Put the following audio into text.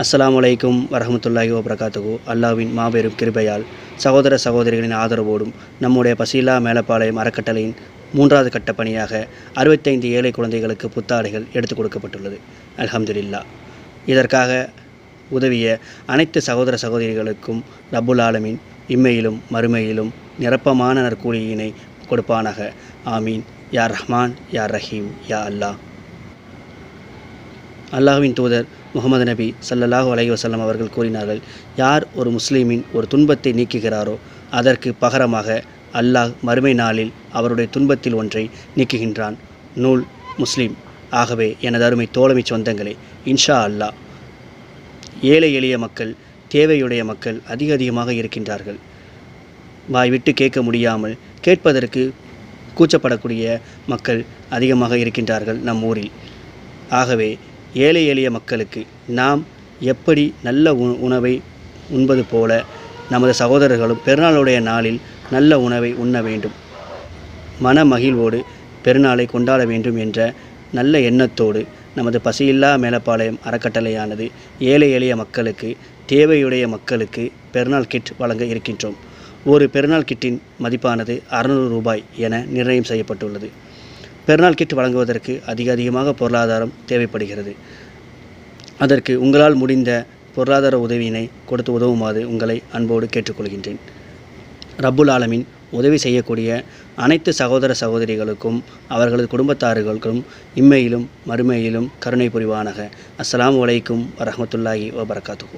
அஸ்ஸலாமு அலைக்கும் வரஹ்மத்துல்லாஹி வபரகாத்துஹு. அல்லாஹ்வின் மாபெரும் கிருபையால் சகோதர சகோதரிகளின் ஆதரவோடும் நம்முடைய பசியில்லா மேலப்பாளையம் அறக்கட்டளையின் 3வது கட்ட பணியாக 65 ஏழை குழந்தைகளுக்கு புத்தாடைகள் எடுத்துக் கொடுக்கப்பட்டுள்ளது. அல்ஹம்துலில்லாஹ். இதற்காக உதவிய அனைத்து சகோதர சகோதரிகளுக்கும் ரப்புல் ஆலமீன் இம்மையிலும் மறுமையிலும் நிரப்பமான நற்கூலியினை கொடுப்பானாக. ஆமீன். யா ரஹ்மான் யா ரஹீம் யா அல்லாஹ். அல்லாஹ்வின் தூதர் முகமது நபி ஸல்லல்லாஹு அலைஹி வஸல்லம் அவர்கள் கூறினார்கள், யார் ஒரு முஸ்லீமின் ஒரு துன்பத்தை நீக்குகிறாரோ அதற்கு பகரமாக அல்லாஹ் மறுமை நாளில் அவருடைய துன்பத்தில் ஒன்றை நீக்குகின்றான். நூல் முஸ்லீம். ஆகவே எனது அருமை தோழமை சொந்தங்களே, இன்ஷா அல்லாஹ் ஏழை எளிய மக்கள், தேவையுடைய மக்கள் அதிகமாக இருக்கின்றார்கள். வாய் விட்டு கேட்க முடியாமல் கேட்பதற்கு கூச்சப்படக்கூடிய மக்கள் அதிகமாக இருக்கின்றார்கள் நம் ஊரில். ஆகவே ஏழை எளிய மக்களுக்கு நாம் எப்படி நல்ல உணவை உண்பது போல நமது சகோதரர்களும் பெருநாளுடைய நாளில் நல்ல உணவை உண்ண வேண்டும், மன மகிழ்வோடு பெருநாளை கொண்டாட வேண்டும் என்ற நல்ல எண்ணத்தோடு நமது பசியில்லா மேலப்பாளையம் அறக்கட்டளையானது ஏழை எளிய மக்களுக்கு, தேவையுடைய மக்களுக்கு பெருநாள் கிட் வழங்க இருக்கின்றோம். ஒரு பெருநாள் கிட்டின் மதிப்பானது 600 ரூபாய் என நிர்ணயம் செய்யப்பட்டுள்ளது. பெருநாள் கிட் வழங்குவதற்கு அதிகமாக பொருளாதாரம் தேவைப்படுகிறது. அதற்கு உங்களால் முடிந்த பொருளாதார உதவியினை கொடுத்து உதவுமாறு உங்களை அன்போடு கேட்டுக்கொள்கின்றேன். ரப்புல் ஆலமீன் உதவி செய்யக்கூடிய அனைத்து சகோதர சகோதரிகளுக்கும் அவர்களது குடும்பத்தார்களுக்கும் இம்மையிலும் மறுமையிலும் கருணை புரிவானாக. அஸ்ஸலாமு அலைக்கும் வரஹ்மத்துல்லாஹி வபரகாத்துஹு.